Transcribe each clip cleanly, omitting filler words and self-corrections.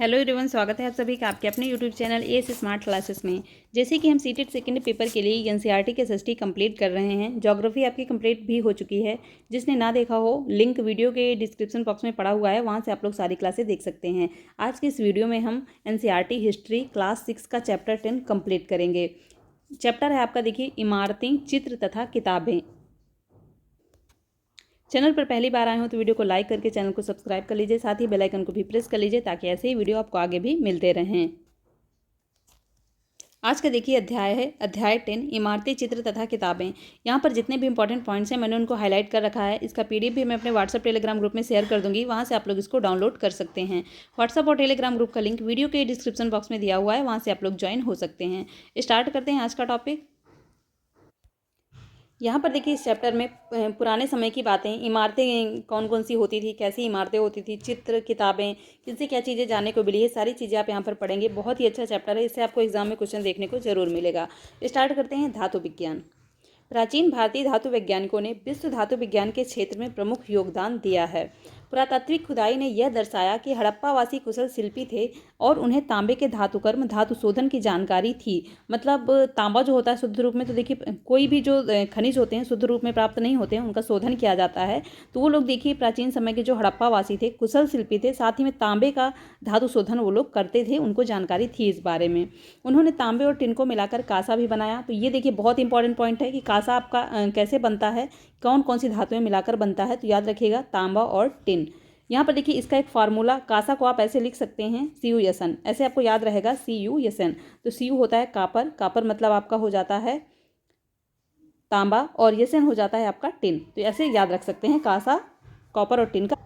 Hello everyone, स्वागत है आप सभी का आपके अपने YouTube channel as smart classes में। जैसे कि हम सीटेट सेकंड पेपर के लिए एनसीईआरटी के एसएसटी कंप्लीट कर रहे हैं। ज्योग्राफी आपकी कंप्लीट भी हो चुकी है। जिसने ना देखा हो, लिंक वीडियो के डिस्क्रिप्शन बॉक्स में पड़ा हुआ है, वहाँ से आप लोग सारी क्लासेस देख सकते हैं। आज के इस वीडियो में हम एनसीईआरटी हिस्ट्री क्लास 6 का चैप्टर 10 कंप्लीट करेंगे। चैप्टर है आपका, देखिए, इमारतें, चित्र तथा किताबें। चैनल पर पहली बार आए हो तो वीडियो को लाइक करके चैनल को सब्सक्राइब कर लीजिए, साथ ही बेल आइकन को भी प्रेस कर लीजिए ताकि ऐसे ही वीडियो आपको आगे भी मिलते रहें। आज का देखिए अध्याय है अध्याय 10, इमारतें, चित्र तथा किताबें। यहाँ पर जितने भी इंपॉर्टेंट पॉइंट्स हैं मैंने उनको हाईलाइट कर रखा है। इसका पीडीएफ भी मैं अपने व्हाट्सअप टेलीग्राम ग्रुप में शेयर कर दूंगी, वहाँ से आप लोग इसको डाउनलोड कर सकते हैं। व्हाट्सअप और टेलीग्राम ग्रुप का लिंक वीडियो के डिस्क्रिप्शन बॉक्स में दिया हुआ है, वहाँ से आप लोग ज्वाइन हो सकते हैं। स्टार्ट करते हैं आज का टॉपिक। यहाँ पर देखिए इस चैप्टर में पुराने समय की बातें, इमारतें कौन कौन सी होती थी, कैसी इमारतें होती थी, चित्र, किताबें, किनसे क्या चीज़ें जानने को मिली है, सारी चीज़ें आप यहाँ पर पढ़ेंगे। बहुत ही अच्छा चैप्टर है, इससे आपको एग्जाम में क्वेश्चन देखने को जरूर मिलेगा। स्टार्ट करते हैं। धातु विज्ञान। प्राचीन भारतीय धातु वैज्ञानिकों ने विश्व धातु विज्ञान के क्षेत्र में प्रमुख योगदान दिया है। पुरातात्विक खुदाई ने यह दर्शाया कि हड़प्पावासी कुशल शिल्पी थे और उन्हें तांबे के धातुकर्म, धातु शोधन की जानकारी थी। मतलब तांबा जो होता है शुद्ध रूप में, तो देखिए कोई भी जो खनिज होते हैं शुद्ध रूप में प्राप्त नहीं होते हैं, उनका शोधन किया जाता है। तो वो लोग देखिए प्राचीन समय के जो हड़प्पावासी थे, कुशल शिल्पी थे, साथ ही में तांबे का धातु शोधन वो लोग करते थे, उनको जानकारी थी इस बारे में। उन्होंने तांबे और टिन को मिलाकर कांसा भी बनाया। तो ये देखिए बहुत इंपॉर्टेंट पॉइंट है कि कांसा आपका कैसे बनता है, कौन कौन सी धातुएं मिलाकर बनता है। तो याद रखिएगा, तांबा और टिन। यहाँ पर देखिए इसका एक फार्मूला, कांसा को आप ऐसे लिख सकते हैं CuSn, ऐसे आपको याद रहेगा CuSn। तो Cu होता है कापर, कापर मतलब आपका हो जाता है तांबा, और Sn हो जाता है आपका टिन। तो ऐसे याद रख सकते हैं, कांसा कॉपर और टिन का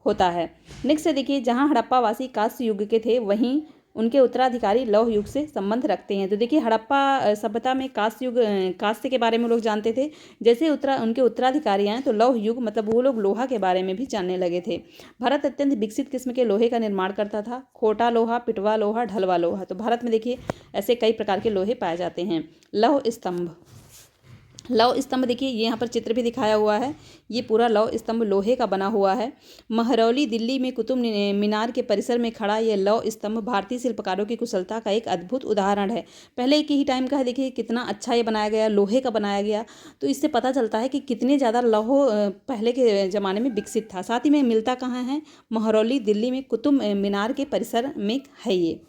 होता है। नेक्स्ट देखिए, जहाँ हड़प्पावासी कांस्य युग के थे, वहीं उनके उत्तराधिकारी लौह युग से संबंध रखते हैं। तो देखिए हड़प्पा सभ्यता में कांस्य युग, कांस्य के बारे में लोग जानते थे। जैसे उनके उत्तराधिकारी आए तो लौह युग मतलब वो लोग लोहा के बारे में भी जानने लगे थे। भारत अत्यंत विकसित किस्म के लोहे का निर्माण करता था। खोटा लोहा, पिटवा लोहा, ढलवा लोहा। तो भारत में देखिए ऐसे कई प्रकार के लोहे पाए जाते हैं। लौह स्तंभ। लौह स्तंभ देखिए ये यहाँ पर चित्र भी दिखाया हुआ है। ये पूरा लौह स्तंभ लोहे का बना हुआ है। महरौली दिल्ली में कुतुब मीनार के परिसर में खड़ा यह लौह स्तंभ भारतीय शिल्पकारों की कुशलता का एक अद्भुत उदाहरण है। पहले के ही टाइम का है, देखिए कितना अच्छा ये बनाया गया, लोहे का बनाया गया। तो इससे पता चलता है कि कितने ज़्यादा लौह पहले के ज़माने में विकसित था। साथ ही में मिलता कहाँ है, महरौली दिल्ली में कुतुब मीनार के परिसर में है ये।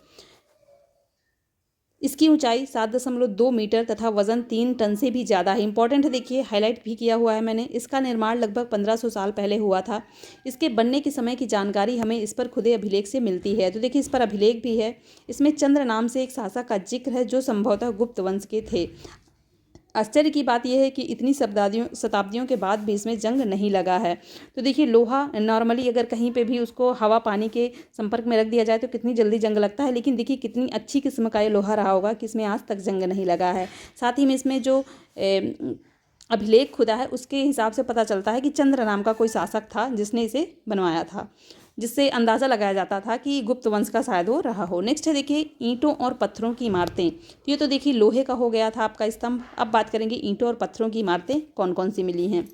इसकी ऊंचाई 7.2 मीटर तथा वजन 3 टन से भी ज़्यादा है। इंपॉर्टेंट है, देखिए हाईलाइट भी किया हुआ है मैंने। इसका निर्माण लगभग 1500 साल पहले हुआ था। इसके बनने के समय की जानकारी हमें इस पर खुदे अभिलेख से मिलती है। तो देखिए इस पर अभिलेख भी है। इसमें चंद्र नाम से एक शासक का जिक्र है जो संभवतः गुप्त वंश के थे। आश्चर्य की बात यह है कि इतनी शताब्दियों के बाद भी इसमें जंग नहीं लगा है। तो देखिए लोहा नॉर्मली अगर कहीं पे भी उसको हवा पानी के संपर्क में रख दिया जाए तो कितनी जल्दी जंग लगता है, लेकिन देखिए कितनी अच्छी किस्म का ये लोहा रहा होगा कि इसमें आज तक जंग नहीं लगा है। साथ ही में इसमें जो अभिलेख खुदा है उसके हिसाब से पता चलता है कि चंद्र नाम का कोई शासक था जिसने इसे बनवाया था, जिससे अंदाज़ा लगाया जाता था कि गुप्त वंश का शायद वो रहा हो। नेक्स्ट है देखिए ईंटों और पत्थरों की इमारतें। तो ये तो देखिए लोहे का हो गया था आपका स्तंभ। अब बात करेंगे ईंटों और पत्थरों की इमारतें कौन कौन सी मिली हैं।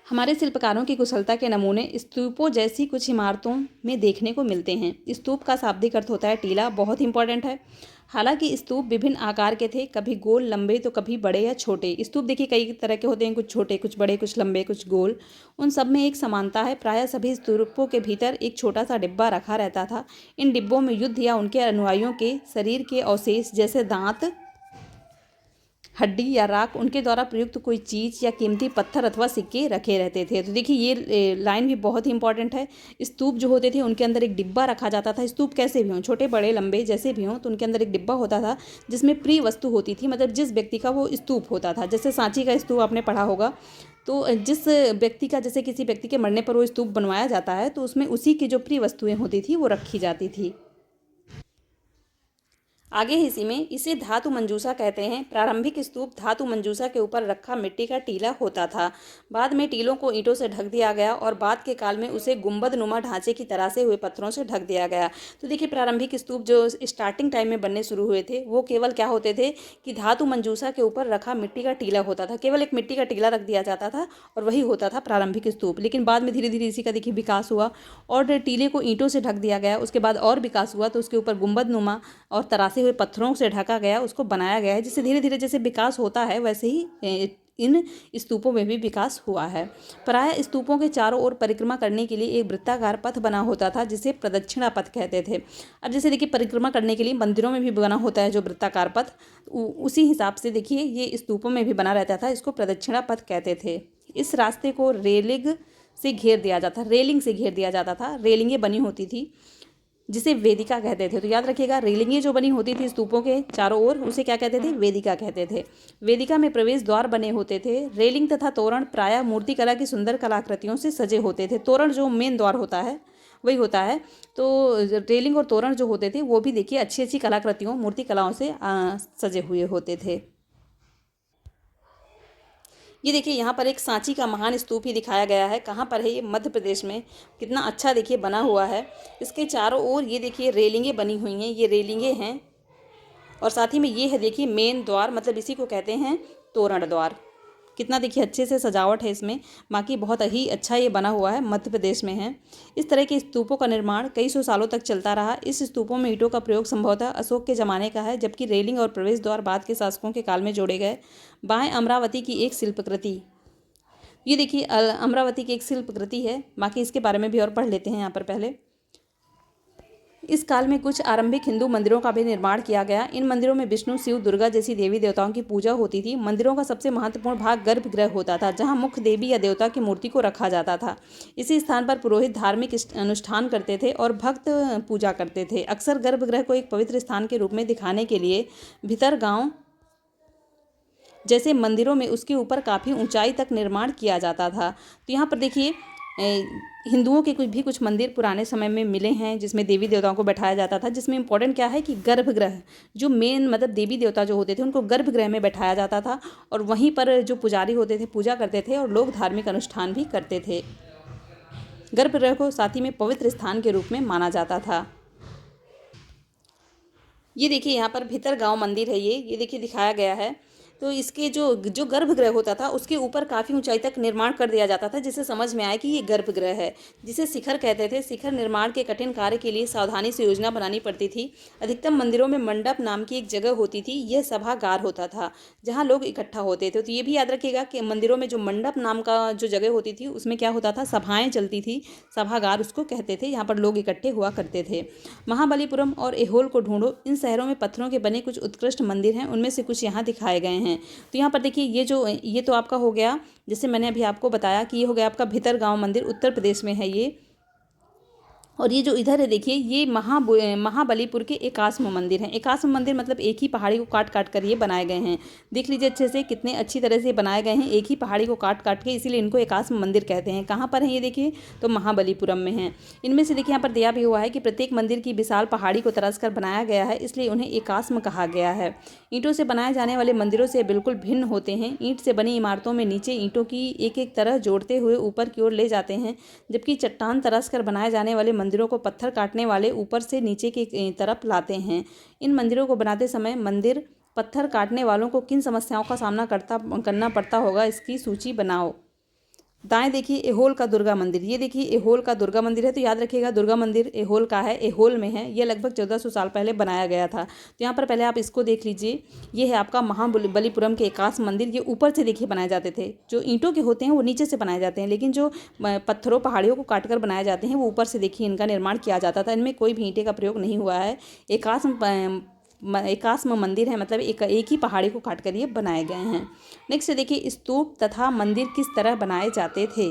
हमारे शिल्पकारों की कुशलता के नमूने स्तूपों जैसी कुछ इमारतों में देखने को मिलते हैं। स्तूप का शाब्दिक अर्थ होता है टीला, बहुत इंपॉर्टेंट है। हालांकि स्तूप विभिन्न आकार के थे, कभी गोल लंबे तो कभी बड़े या छोटे। स्तूप देखिए कई तरह के होते हैं, कुछ छोटे, कुछ बड़े, कुछ लंबे, कुछ गोल। उन सब में एक समानता है, प्रायः सभी स्तूपों के भीतर एक छोटा सा डिब्बा रखा रहता था। इन डिब्बों में युद्ध या उनके अनुयायियों के शरीर के अवशेष जैसे दांत, हड्डी या राख, उनके द्वारा प्रयुक्त कोई चीज़ या कीमती पत्थर अथवा सिक्के रखे रहते थे। तो देखिए ये लाइन भी बहुत ही इंपॉर्टेंट है। स्तूप जो होते थे उनके अंदर एक डिब्बा रखा जाता था। स्तूप कैसे भी हों, छोटे बड़े लंबे जैसे भी हों, तो उनके अंदर एक डिब्बा होता था जिसमें प्रिय वस्तु होती थी, मतलब जिस व्यक्ति का वो स्तूप होता था। जैसे सांची का स्तूप आपने पढ़ा होगा, तो जिस व्यक्ति का, जैसे किसी व्यक्ति के मरने पर वो स्तूप बनवाया जाता है, तो उसमें उसी की जो प्रिय वस्तुएं होती थी वो रखी जाती थी। आगे इसी में इसे धातु मंजूषा कहते हैं। प्रारंभिक स्तूप धातु मंजूषा के ऊपर रखा मिट्टी का टीला होता था। बाद में टीलों को ईंटों से ढक दिया गया और बाद के काल में उसे गुंबद नुमा ढांचे की तरह से हुए पत्थरों से ढक दिया गया। तो देखिए प्रारंभिक स्तूप जो स्टार्टिंग टाइम में बनने शुरू हुए थे वो केवल क्या होते थे कि धातु मंजूषा के ऊपर रखा मिट्टी का टीला होता था। केवल एक मिट्टी का टीला रख दिया जाता था और वही होता था प्रारंभिक स्तूप। लेकिन बाद में धीरे धीरे इसी का देखिए विकास हुआ और टीले को ईंटों से ढक दिया गया। उसके बाद और विकास हुआ तो उसके ऊपर गुंबद नुमा और तरासे हुए पत्थरों से ढका गया, उसको बनाया गया है। जिससे धीरे धीरे जैसे विकास होता है वैसे ही इन स्तूपों में भी विकास हुआ है। प्रायः स्तूपों के चारों ओर परिक्रमा करने के लिए एक वृत्ताकार पथ बना होता था जिसे प्रदक्षिणा पथ कहते थे। अब जैसे देखिए परिक्रमा करने के लिए मंदिरों में भी बना होता है जो वृत्ताकार पथ, उसी हिसाब से देखिए ये स्तूपों में भी बना रहता था, इसको प्रदक्षिणा पथ कहते थे। इस रास्ते को रेलिंग से घेर दिया जाता था। रेलिंगें बनी होती थी जिसे वेदिका कहते थे। तो याद रखिएगा रेलिंगें जो बनी होती थी स्तूपों के चारों ओर उसे क्या कहते थे, वेदिका कहते थे। वेदिका में प्रवेश द्वार बने होते थे। रेलिंग तथा तोरण प्रायः मूर्तिकला की सुंदर कलाकृतियों से सजे होते थे। तोरण जो मेन द्वार होता है वही होता है। तो रेलिंग और तोरण जो होते थे वो भी देखिए अच्छी अच्छी कलाकृतियों मूर्ति कलाओं से सजे हुए होते थे। ये देखिए यहाँ पर एक सांची का महान स्तूप ही दिखाया गया है। कहाँ पर है ये, मध्य प्रदेश में। कितना अच्छा देखिए बना हुआ है। इसके चारों ओर ये देखिए रेलिंगें बनी हुई हैं, ये रेलिंगें हैं और साथ ही में ये है देखिए मेन द्वार, मतलब इसी को कहते हैं तोरण द्वार। कितना देखिए अच्छे से सजावट है इसमें, बाकी बहुत ही अच्छा ये बना हुआ है, मध्य प्रदेश में है। इस तरह के स्तूपों का निर्माण कई सौ सालों तक चलता रहा। इस स्तूपों में ईंटों का प्रयोग संभवतः अशोक के ज़माने का है, जबकि रेलिंग और प्रवेश द्वार बाद के शासकों के काल में जोड़े गए। बाएं अमरावती की एक शिल्पकृति, ये देखिए अमरावती की एक शिल्पकृति है। बाकी इसके बारे में भी और पढ़ लेते हैं यहाँ पर पहले। इस काल में कुछ आरंभिक हिंदू मंदिरों का भी निर्माण किया गया। इन मंदिरों में विष्णु, शिव, दुर्गा जैसी देवी देवताओं की पूजा होती थी। मंदिरों का सबसे महत्वपूर्ण भाग गर्भगृह होता था, जहां मुख्य देवी या देवता की मूर्ति को रखा जाता था। इसी स्थान पर पुरोहित धार्मिक अनुष्ठान करते थे और भक्त पूजा करते थे। अक्सर गर्भगृह को एक पवित्र स्थान के रूप में दिखाने के लिए भीतर गांव जैसे मंदिरों में उसके ऊपर काफ़ी ऊंचाई तक निर्माण किया जाता था। तो यहाँ पर देखिए हिंदुओं के कुछ मंदिर पुराने समय में मिले हैं जिसमें देवी देवताओं को बैठाया जाता था, जिसमें इंपॉर्टेंट क्या है कि गर्भगृह, जो मेन मतलब देवी देवता जो होते थे उनको गर्भगृह में बैठाया जाता था और वहीं पर जो पुजारी होते थे पूजा करते थे और लोग धार्मिक अनुष्ठान भी करते थे। गर्भगृह को साथ ही में पवित्र स्थान के रूप में माना जाता था। ये देखिए यहाँ पर भीतर गांव मंदिर है, ये देखिए दिखाया गया है। तो इसके जो गर्भगृह होता था उसके ऊपर काफ़ी ऊंचाई तक निर्माण कर दिया जाता था, जिससे समझ में आए कि ये गर्भगृह है, जिसे शिखर कहते थे। शिखर निर्माण के कठिन कार्य के लिए सावधानी से योजना बनानी पड़ती थी। अधिकतम मंदिरों में मंडप नाम की एक जगह होती थी, यह सभागार होता था जहाँ लोग इकट्ठा होते थे। तो ये भी याद रखिएगा कि मंदिरों में जो मंडप नाम का जो जगह होती थी उसमें क्या होता था, सभाएँ चलती थी, सभागार उसको कहते थे। यहाँ पर लोग इकट्ठे हुआ करते थे। महाबलीपुरम और ऐहोल को ढूंढो, इन शहरों में पत्थरों के बने कुछ उत्कृष्ट मंदिर हैं, उनमें से कुछ यहाँ दिखाए गए हैं। तो यहाँ पर देखिए ये तो आपका हो गया, जैसे मैंने अभी आपको बताया कि ये हो गया आपका भीतर गांव मंदिर, उत्तर प्रदेश में है ये। और ये जो इधर है देखिए ये महाबलीपुर के एकाश्म मंदिर हैं। एकाश्म मंदिर मतलब एक ही पहाड़ी को काट काट कर ये बनाए गए हैं। देख लीजिए अच्छे से कितने अच्छी तरह से बनाए गए हैं, एक ही पहाड़ी को काट काट के, इसीलिए इनको एकाश्म मंदिर कहते हैं। कहाँ पर है ये देखिए, तो महाबलीपुरम में है। इनमें से देखिए यहाँ पर दिया भी हुआ है कि प्रत्येक मंदिर की विशाल पहाड़ी को तराश कर बनाया गया है, इसलिए उन्हें एकाश्म कहा गया है। ईंटों से बनाए जाने वाले मंदिरों से बिल्कुल भिन्न होते हैं। ईंट से बनी इमारतों में नीचे ईंटों की एक एक तरह जोड़ते हुए ऊपर की ओर ले जाते हैं, जबकि चट्टान तराश कर बनाए जाने वाले मंदिरों को पत्थर काटने वाले ऊपर से नीचे की तरफ लाते हैं। इन मंदिरों को बनाते समय मंदिर पत्थर काटने वालों को किन समस्याओं का सामना करना पड़ता होगा, इसकी सूची बनाओ। दाएं देखिए ऐहोल का दुर्गा मंदिर, ये देखिए ऐहोल का दुर्गा मंदिर है। तो याद रखिएगा दुर्गा मंदिर ऐहोल का है, ऐहोल में है। ये लगभग 1400 साल पहले बनाया गया था। तो यहाँ पर पहले आप इसको देख लीजिए, ये है आपका महाबलीपुरम के एकाश्म मंदिर। ये ऊपर से देखिए बनाए जाते थे, जो ईंटों के होते हैं वो नीचे से बनाए जाते हैं, लेकिन जो पत्थरों पहाड़ियों को काट कर बनाए जाते हैं वो ऊपर से देखिए इनका निर्माण किया जाता था। इनमें कोई भी ईंटे का प्रयोग नहीं हुआ है। एकाश्म मंदिर है, मतलब एक ही पहाड़ी को काट कर ये बनाए गए हैं। नेक्स्ट देखिए स्तूप तथा मंदिर किस तरह बनाए जाते थे।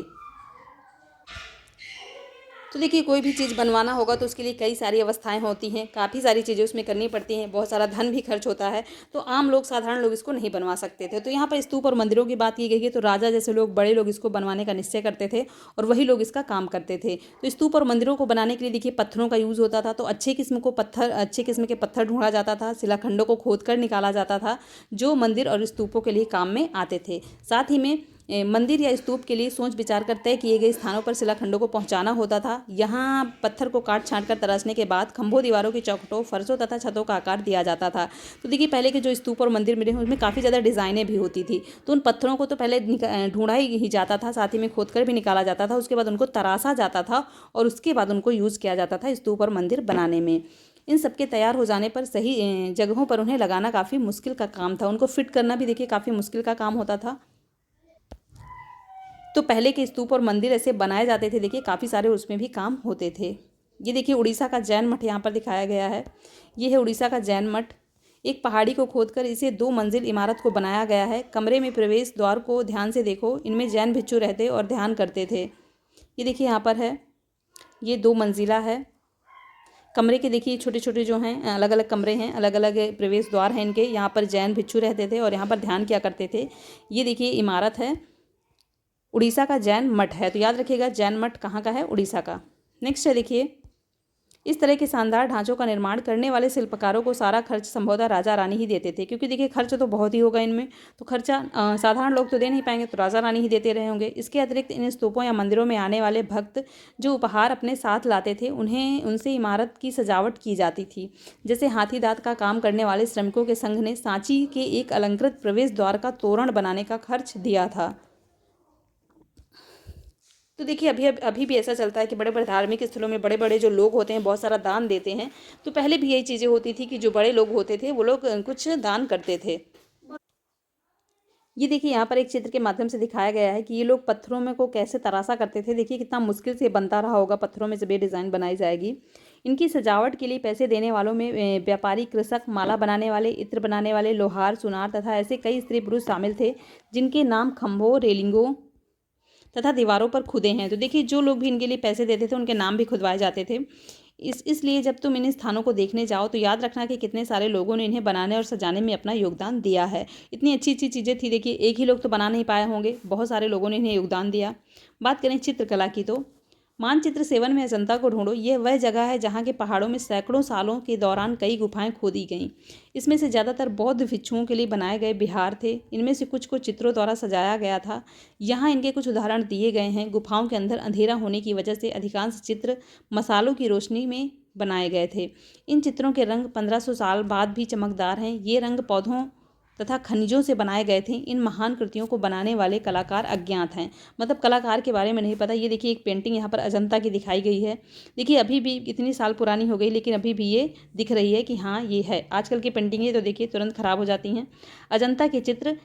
तो देखिए कोई भी चीज़ बनवाना होगा तो उसके लिए कई सारी अवस्थाएं होती हैं, काफ़ी सारी चीज़ें उसमें करनी पड़ती हैं, बहुत सारा धन भी खर्च होता है। तो आम लोग, साधारण लोग इसको नहीं बनवा सकते थे। तो यहाँ पर स्तूप और मंदिरों की बात की गई है, तो राजा जैसे लोग, बड़े लोग इसको बनवाने का निश्चय करते थे और वही लोग इसका काम करते थे। तो स्तूप और मंदिरों को बनाने के लिए देखिए पत्थरों का यूज़ होता था। तो अच्छे किस्म के पत्थर ढूंढा जाता था, शिलाखंडों को खोद कर निकाला जाता था, जो मंदिर और स्तूपों के लिए काम में आते थे। साथ ही में मंदिर या स्तूप के लिए सोच विचार कर तय किए गए स्थानों पर शिलाखंडों को पहुंचाना होता था। यहाँ पत्थर को काट छांट कर तराशने के बाद खंभों, दीवारों की चौखटों, फर्शों तथा छतों का आकार दिया जाता था। तो देखिए पहले के जो स्तूप और मंदिर मिले हैं उसमें काफ़ी ज़्यादा डिज़ाइनें भी होती थी। तो उन पत्थरों को तो पहले ढूंढा ही जाता था, साथ ही में खोद कर भी निकाला जाता था, उसके बाद उनको तराशा जाता था और उसके बाद उनको यूज़ किया जाता था स्तूप और मंदिर बनाने में। इन सब के तैयार हो जाने पर सही जगहों पर उन्हें लगाना काफ़ी मुश्किल का काम था। उनको फिट करना भी देखिए काफ़ी मुश्किल का काम होता था। तो पहले के स्तूप और मंदिर ऐसे बनाए जाते थे, देखिए काफ़ी सारे उसमें भी काम होते थे। ये देखिए उड़ीसा का जैन मठ यहाँ पर दिखाया गया है। ये है उड़ीसा का जैन मठ। एक पहाड़ी को खोदकर इसे 2 मंजिल इमारत को बनाया गया है। कमरे में प्रवेश द्वार को ध्यान से देखो, इनमें जैन भिक्षु रहते और ध्यान करते थे। ये देखिए यहाँ पर है, ये 2 मंजिला है। कमरे के देखिए छोटे छोटे जो हैं, अलग अलग कमरे हैं, अलग अलग प्रवेश द्वार हैं इनके। यहाँ पर जैन भिक्षु रहते थे और यहाँ पर ध्यान किया करते थे। ये देखिए इमारत है, उड़ीसा का जैन मठ है। तो याद रखिएगा जैन मठ कहाँ का है, उड़ीसा का। नेक्स्ट है देखिए, इस तरह के शानदार ढांचों का निर्माण करने वाले शिल्पकारों को सारा खर्च संभवतः राजा रानी ही देते थे, क्योंकि देखिए खर्च तो बहुत ही होगा इनमें, तो खर्चा साधारण लोग तो दे नहीं पाएंगे, तो राजा रानी ही देते रहे होंगे। इसके अतिरिक्त इन स्तूपों या मंदिरों में आने वाले भक्त जो उपहार अपने साथ लाते थे, उन्हें उनसे इमारत की सजावट की जाती थी। जैसे हाथी दांत का काम करने वाले श्रमिकों के संघ ने सांची के एक अलंकृत प्रवेश द्वार का तोरण बनाने का खर्च दिया था। तो देखिए अभी भी ऐसा चलता है कि बड़े बड़े धार्मिक स्थलों में बड़े बड़े जो लोग होते हैं बहुत सारा दान देते हैं। तो पहले भी यही चीज़ें होती थी कि जो बड़े लोग होते थे वो लोग कुछ दान करते थे। ये देखिए यहाँ पर एक चित्र के माध्यम से दिखाया गया है कि ये लोग पत्थरों में को कैसे तराशा करते थे। देखिए कितना मुश्किल से बनता रहा होगा पत्थरों में जब ये डिज़ाइन बनाई जाएगी। इनकी सजावट के लिए पैसे देने वालों में व्यापारी, कृषक, माला बनाने वाले, इत्र बनाने वाले, लोहार, सुनार तथा ऐसे कई स्त्री पुरुष शामिल थे जिनके नाम खंभों, रेलिंगों तथा दीवारों पर खुदे हैं। तो देखिए जो लोग भी इनके लिए पैसे देते थे उनके नाम भी खुदवाए जाते थे। इसलिए जब तुम इन स्थानों को देखने जाओ तो याद रखना कि कितने सारे लोगों ने इन्हें बनाने और सजाने में अपना योगदान दिया है। इतनी अच्छी अच्छी चीज़ें थी, देखिए एक ही लोग तो बना नहीं पाए होंगे, बहुत सारे लोगों ने इन्हें योगदान दिया। बात करें चित्रकला की, तो मानचित्र 7 में अजंता को ढूंढो। यह वह जगह है जहाँ के पहाड़ों में सैकड़ों सालों के दौरान कई गुफाएं खोदी गईं। इसमें से ज़्यादातर बौद्ध भिक्षुओं के लिए बनाए गए विहार थे। इनमें से कुछ को चित्रों द्वारा सजाया गया था। यहाँ इनके कुछ उदाहरण दिए गए हैं। गुफाओं के अंदर अंधेरा होने की वजह से अधिकांश चित्र मसालों की रोशनी में बनाए गए थे। इन चित्रों के रंग 1500 साल बाद भी चमकदार हैं। ये रंग पौधों तथा खनिजों से बनाए गए थे। इन महान कृतियों को बनाने वाले कलाकार अज्ञात हैं, मतलब कलाकार के बारे में नहीं पता। ये देखिए एक पेंटिंग यहाँ पर अजंता की दिखाई गई है। देखिए अभी भी इतनी साल पुरानी हो गई लेकिन अभी भी ये दिख रही है कि हाँ ये है। आजकल की पेंटिंगें तो देखिए तुरंत खराब हो जाती हैं। अजंता के चित्र,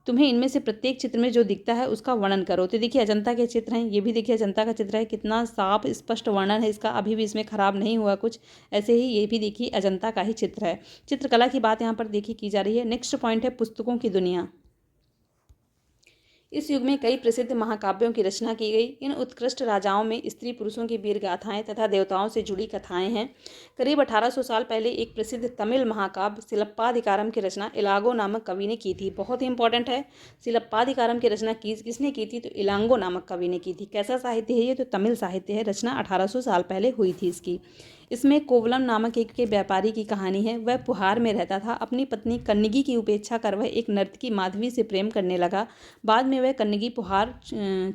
तुम्हें इनमें से प्रत्येक चित्र में जो दिखता है उसका वर्णन करो। तो देखिए अजंता के चित्र हैं, ये भी देखिए अजंता का चित्र है, कितना साफ स्पष्ट वर्णन है इसका, अभी भी इसमें खराब नहीं हुआ कुछ। ऐसे ही ये भी देखिए अजंता का ही चित्र है। चित्रकला की बात यहाँ पर देखिए की जा रही है। नेक्स्ट पॉइंट है पुस्तकों की दुनिया। इस युग में कई प्रसिद्ध महाकाव्यों की रचना की गई। इन उत्कृष्ट राजाओं में स्त्री पुरुषों की वीर गाथाएं तथा देवताओं से जुड़ी कथाएं हैं। करीब 1800 साल पहले एक प्रसिद्ध तमिल महाकाव्य सिलप्पाधिकारम की रचना इलांगो नामक कवि ने की थी। बहुत ही इंपॉर्टेंट है, सिलप्पाधिकारम की रचना किसने की थी, तो इलांगो नामक कवि ने की थी। कैसा साहित्य है ये, तो तमिल साहित्य है। रचना 1800 साल पहले हुई थी इसकी। इसमें कोवलम नामक एक के व्यापारी की कहानी है। वह पुहार में रहता था। अपनी पत्नी कन्नगी की उपेक्षा कर वह एक नर्तकी माधवी से प्रेम करने लगा। बाद में वह कन्नगी पुहार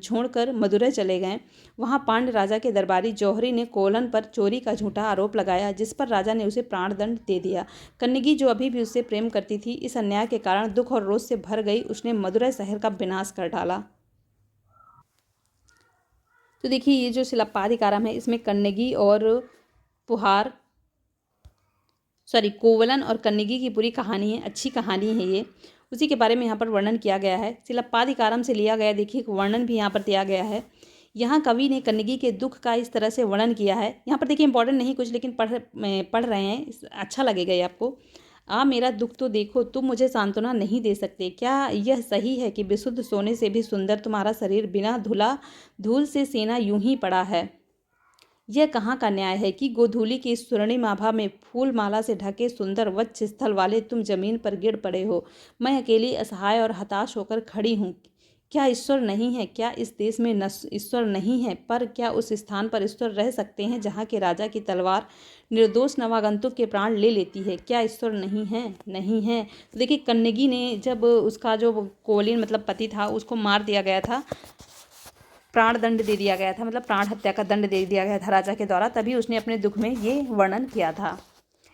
छोड़कर मदुरै चले गए। वहां पांड्य राजा के दरबारी जौहरी ने कोवलम पर चोरी का झूठा आरोप लगाया, जिस पर राजा ने उसे प्राणदंड दे दिया। कन्नगी जो अभी भी उससे प्रेम करती थी, इस अन्याय के कारण दुख और रोष से भर गई। उसने मदुरै शहर का विनाश कर डाला। तो देखिए ये जो सिलप्पाधिकारम है इसमें कन्नगी और पुहार, कोवलन और कन्नगी की पूरी कहानी है। अच्छी कहानी है ये, उसी के बारे में यहाँ पर वर्णन किया गया है। सिलप्पाधिकारम से लिया गया देखिए एक वर्णन भी यहाँ पर दिया गया है। यहाँ कवि ने कन्नगी के दुख का इस तरह से वर्णन किया है। यहाँ पर देखिए इंपॉर्टेंट नहीं कुछ, लेकिन पढ़ रहे हैं, अच्छा लगेगा ये आपको। मेरा दुख तो देखो, तुम मुझे सांत्वना नहीं दे सकते। क्या यह सही है कि विशुद्ध सोने से भी सुंदर तुम्हारा शरीर बिना धूल से सेना यूं ही पड़ा है। यह कहाँ का न्याय है कि गोधूली की इस स्वर्णिम आभा में फूल माला से ढके सुंदर वक्ष स्थल वाले तुम जमीन पर गिर पड़े हो। मैं अकेली असहाय और हताश होकर खड़ी हूँ। क्या ईश्वर नहीं है? क्या इस देश में ईश्वर नहीं है? पर क्या उस स्थान पर ईश्वर रह सकते हैं जहाँ के राजा की तलवार निर्दोष नवागंतुक के प्राण ले लेती है? क्या ईश्वर नहीं है? नहीं है। तो देखिए, कन्नगी ने जब उसका जो कोलिन मतलब पति था उसको मार दिया गया था, प्राण दंड दे दिया गया था, मतलब प्राण हत्या का दंड दे दिया गया था राजा के द्वारा, तभी उसने अपने दुख में ये वर्णन किया था।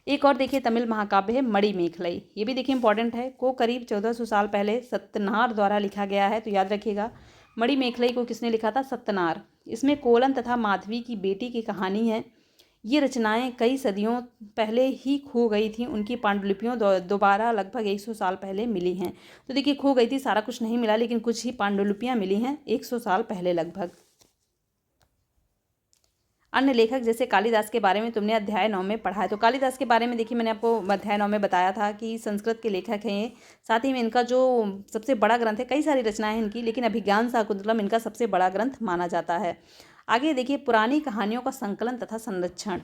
एक और देखिए तमिल महाकाव्य है मणिमेखलाई। ये भी देखिए इंपॉर्टेंट है, को करीब 1400 साल पहले सत्यनार द्वारा लिखा गया है, तो याद रखिएगा। मणिमेखलाई को किसने लिखा था? सत्यनार। इसमें कोलन तथा माधवी की बेटी की कहानी है। ये रचनाएं कई सदियों पहले ही खो गई थी। उनकी पांडुलिपियों दोबारा लगभग 100 साल पहले मिली हैं। तो देखिए, खो गई थी, सारा कुछ नहीं मिला, लेकिन कुछ ही पांडुलिपियां मिली हैं 100 साल पहले लगभग। अन्य लेखक जैसे कालिदास के बारे में तुमने अध्याय 9 में पढ़ा है। तो कालिदास के बारे में देखिए, मैंने आपको अध्याय 9 में बताया था कि संस्कृत के लेखक हैं ये। साथ ही में इनका जो सबसे बड़ा ग्रंथ है, कई सारी रचनाएं हैं इनकी, लेकिन अभिज्ञान शाकुंतलम इनका सबसे बड़ा ग्रंथ माना जाता है। आगे देखिए, पुरानी कहानियों का संकलन तथा संरक्षण।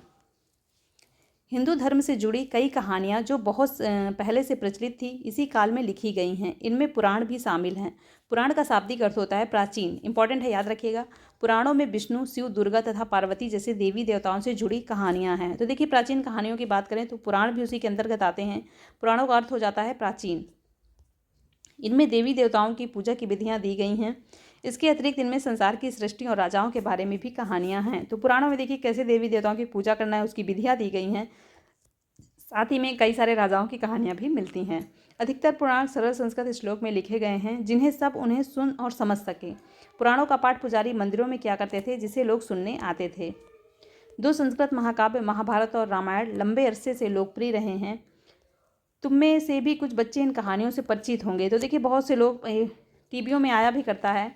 हिंदू धर्म से जुड़ी कई कहानियाँ जो बहुत पहले से प्रचलित थी, इसी काल में लिखी गई हैं। इनमें पुराण भी शामिल हैं। पुराण का शाब्दिक अर्थ होता है प्राचीन, इंपॉर्टेंट है, याद रखिएगा। पुराणों में विष्णु, शिव, दुर्गा तथा पार्वती जैसे देवी देवताओं से जुड़ी कहानियाँ हैं। तो देखिए, प्राचीन कहानियों की बात करें तो पुराण भी उसी के अंतर्गत आते हैं। पुराणों का अर्थ हो जाता है प्राचीन। इनमें देवी देवताओं की पूजा की विधियाँ दी गई हैं। इसके अतिरिक्त इनमें संसार की सृष्टि और राजाओं के बारे में भी कहानियाँ हैं। तो पुराणों में देखिए कैसे देवी देवताओं की पूजा करना है उसकी विधियाँ दी गई हैं। साथ ही में कई सारे राजाओं की कहानियाँ भी मिलती हैं। अधिकतर पुराण सरल संस्कृत श्लोक में लिखे गए हैं, जिन्हें सब उन्हें सुन और समझ सकें। पुराणों का पाठ पुजारी मंदिरों में किया करते थे, जिसे लोग सुनने आते थे। दो संस्कृत महाकाव्य महाभारत और रामायण लंबे अरसे से लोकप्रिय रहे हैं। तुम में से भी कुछ बच्चे इन कहानियों से परिचित होंगे। तो देखिए, बहुत से लोग टीवियों में आया भी करता है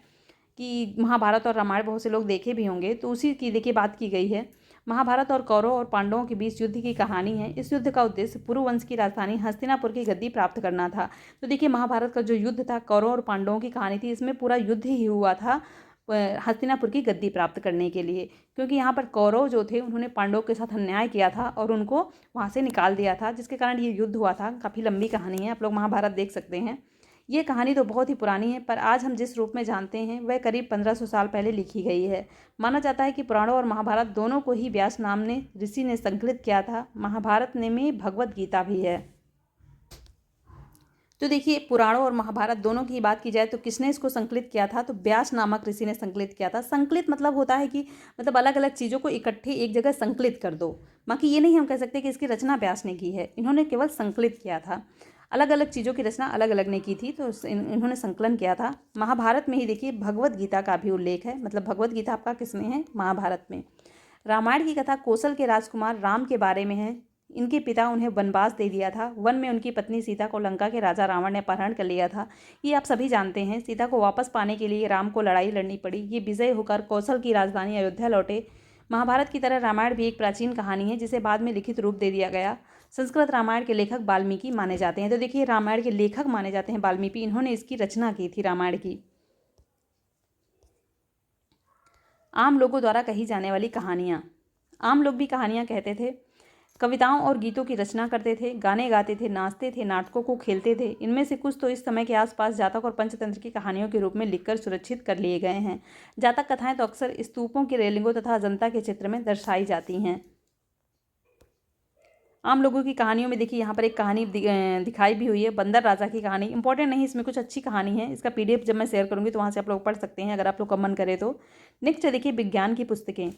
कि महाभारत और रामायण बहुत से लोग देखे भी होंगे, तो उसी की देखिए बात की गई है। महाभारत और कौरवों और पांडवों के बीच युद्ध की कहानी है। इस युद्ध का उद्देश्य पुरुवंश की राजधानी हस्तिनापुर की गद्दी प्राप्त करना था। तो देखिए, महाभारत का जो युद्ध था, कौरवों और पांडवों की कहानी थी, इसमें पूरा युद्ध ही हुआ था हस्तिनापुर की गद्दी प्राप्त करने के लिए, क्योंकि यहाँ पर कौरव जो थे उन्होंने पांडवों के साथ अन्याय किया था और उनको वहाँ से निकाल दिया था, जिसके कारण ये युद्ध हुआ था। काफ़ी लंबी कहानी है, आप लोग महाभारत देख सकते हैं। ये कहानी तो बहुत ही पुरानी है, पर आज हम जिस रूप में जानते हैं वह करीब 1500 साल पहले लिखी गई है। माना जाता है कि पुराणों और महाभारत दोनों को ही व्यास नाम ने ऋषि ने संकलित किया था। महाभारत में भगवत गीता भी है। तो देखिए, पुराणों और महाभारत दोनों की बात की जाए तो किसने इसको संकलित किया था? तो व्यास नामक ऋषि ने संकलित किया था। संकलित मतलब होता है कि मतलब अलग अलग चीज़ों को इकट्ठे एक जगह संकलित कर दो। बाकी ये नहीं हम कह सकते कि इसकी रचना व्यास ने की है, इन्होंने केवल संकलित किया था। अलग अलग चीज़ों की रचना अलग अलग ने की थी, तो इन्होंने संकलन किया था। महाभारत में ही देखिए भगवद गीता का भी उल्लेख है, मतलब भगवद गीता आपका किसमें है? महाभारत में। रामायण की कथा कौशल के राजकुमार राम के बारे में है। इनके पिता उन्हें वनवास दे दिया था। वन में उनकी पत्नी सीता को लंका के राजा रावण ने अपहरण कर लिया था। ये आप सभी जानते हैं। सीता को वापस पाने के लिए राम को लड़ाई लड़नी पड़ी। ये विजय होकर कौशल की राजधानी अयोध्या लौटे। महाभारत की तरह रामायण भी एक प्राचीन कहानी है, जिसे बाद में लिखित रूप दे दिया गया। संस्कृत रामायण के लेखक वाल्मीकि माने जाते हैं। तो देखिए, रामायण के लेखक माने जाते हैं वाल्मीकि, इन्होंने इसकी रचना की थी रामायण की। आम लोगों द्वारा कही जाने वाली कहानियाँ। आम लोग भी कहानियाँ कहते थे, कविताओं और गीतों की रचना करते थे, गाने गाते थे, नाचते थे, नाटकों को खेलते थे। इनमें से कुछ तो इस समय के आसपास जातक और पंचतंत्र की कहानियों के रूप में लिखकर सुरक्षित कर लिए गए हैं। जातक कथाएं तो अक्सर स्तूपों की रेलिंगों तथा अजंता के चित्र में दर्शाई जाती हैं। आम लोगों की कहानियों में देखिए यहाँ पर एक कहानी दिखाई भी हुई है, बंदर राजा की कहानी। इंपॉर्टेंट नहीं, इसमें कुछ अच्छी कहानी है। इसका PDF जब मैं शेयर करूँगी तो वहाँ से आप लोग पढ़ सकते हैं, अगर आप लोग का मन करे तो। नेक्स्ट देखिए विज्ञान की पुस्तकें।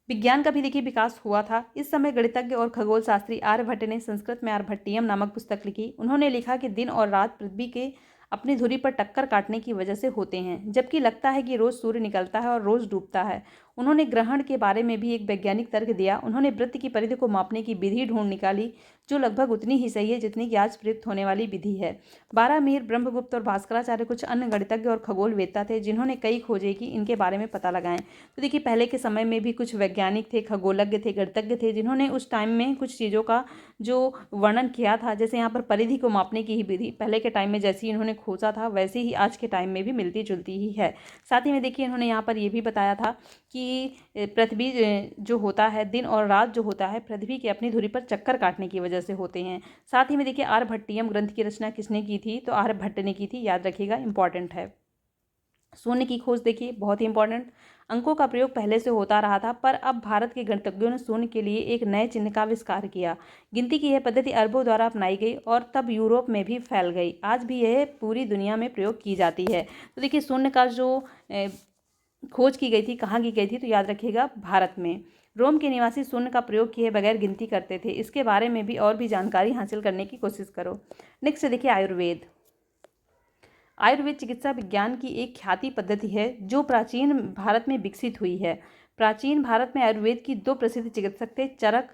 विज्ञान का भी देखिए विकास हुआ था। इस समय गणितज्ञ और खगोल शास्त्री आर्यभट्ट ने संस्कृत में आर्यभट्टियम नामक पुस्तक लिखी। उन्होंने लिखा कि दिन और रात पृथ्वी के अपनी धुरी पर टक्कर काटने की वजह से होते हैं, जबकि लगता है कि रोज सूर्य निकलता है और रोज डूबता है। उन्होंने ग्रहण के बारे में भी एक वैज्ञानिक तर्क दिया। उन्होंने वृत्त की परिधि को मापने की विधि ढूंढ निकाली, जो लगभग उतनी ही सही है जितनी कि आज प्रयुक्त होने वाली विधि है। बारहमीर, ब्रह्मगुप्त और भास्कराचार्य कुछ अन्य गणितज्ञ और खगोल वेत्ता थे, जिन्होंने कई खोजें की इनके बारे में पता लगाएं। तो देखिए, पहले के समय में भी कुछ वैज्ञानिक थे, खगोलज्ञ थे, गणितज्ञ थे, जिन्होंने उस टाइम में कुछ चीज़ों का जो वर्णन किया था। जैसे यहाँ पर परिधि को मापने की ही विधि पहले के टाइम में जैसी इन्होंने खोजा था, वैसे ही आज के टाइम में भी मिलती जुलती ही है। साथ ही में देखिए, इन्होंने यहाँ पर यह भी बताया था कि कि पृथ्वी जो होता है, दिन और रात जो होता है पृथ्वी के अपनी धुरी पर चक्कर काटने की वजह से होते हैं। साथ ही में देखिए आर्यभट्टियम ग्रंथ की रचना किसने की थी, तो आर्यभट्ट ने की थी, याद रखिएगा, इंपॉर्टेंट है। शून्य की खोज देखिए, बहुत ही इंपॉर्टेंट। अंकों का प्रयोग पहले से होता रहा था, पर अब भारत के गणितज्ञों ने शून्य के लिए एक नए चिन्ह का आविष्कार किया। गिनती की यह पद्धति अरबों द्वारा अपनाई गई और तब यूरोप में भी फैल गई। आज भी यह पूरी दुनिया में प्रयोग की जाती है। तो देखिए शून्य का जो खोज की गई थी, कहाँ की गई थी, तो याद रखिएगा भारत में। रोम के निवासी शून्य का प्रयोग किए बगैर गिनती करते थे। इसके बारे में भी और भी जानकारी हासिल करने की कोशिश करो। नेक्स्ट देखिए आयुर्वेद। आयुर्वेद चिकित्सा विज्ञान की एक ख्याति पद्धति है जो प्राचीन भारत में विकसित हुई है। प्राचीन भारत में आयुर्वेद की दो प्रसिद्ध चिकित्सक थे, चरक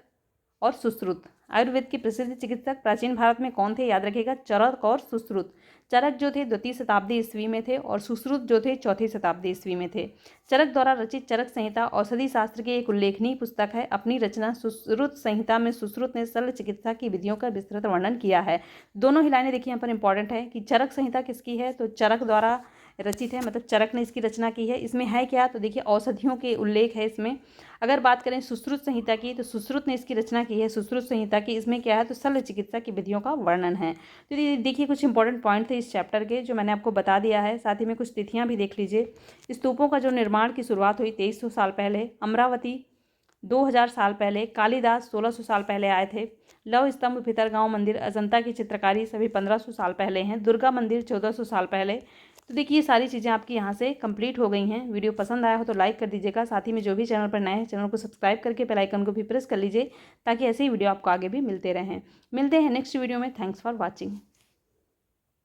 और सुश्रुत। आयुर्वेद के प्रसिद्ध चिकित्सक प्राचीन भारत में कौन थे, याद रखिएगा, चरक और सुश्रुत। चरक जो थे 2वीं शताब्दी ईस्वी में थे और सुश्रुत जो थे 4वीं शताब्दी ईस्वी में थे। चरक द्वारा रचित चरक संहिता औषधि शास्त्र की एक उल्लेखनीय पुस्तक है। अपनी रचना सुश्रुत संहिता में सुश्रुत ने शल्य चिकित्सा की विधियों का विस्तृत वर्णन किया है। दोनों ही लाइनें देखिए यहाँ पर इंपॉर्टेंट है कि चरक संहिता किसकी है, तो चरक द्वारा रचित है, मतलब चरक ने इसकी रचना की है। इसमें है क्या, तो देखिए औषधियों के उल्लेख है इसमें। अगर बात करें सुश्रुत संहिता की, तो सुश्रुत ने इसकी रचना की है, सुश्रुत संहिता की। इसमें क्या है, तो शल्य चिकित्सा की विधियों का वर्णन है। तो देखिए कुछ इंपॉर्टेंट पॉइंट थे इस चैप्टर के जो मैंने आपको बता दिया है। साथ ही में कुछ तिथियां भी देख लीजिए। स्तूपों का जो निर्माण की शुरुआत हुई 2300 साल पहले, अमरावती 2000 साल पहले, कालिदास 1600 साल पहले आए थे, लव स्तंभ, भितरगांव मंदिर, अजंता की चित्रकारी सभी 1500 साल पहले हैं, दुर्गा मंदिर 1400 साल पहले। तो देखिए ये सारी चीज़ें आपकी यहाँ से कंप्लीट हो गई हैं। वीडियो पसंद आया हो तो लाइक कर दीजिएगा। साथ ही में जो भी चैनल पर नए हैं चैनल को सब्सक्राइब करके बेल आइकन को भी प्रेस कर लीजिए ताकि ऐसे ही वीडियो आपको आगे भी मिलते रहें। मिलते हैं नेक्स्ट वीडियो में। Thanks for watching.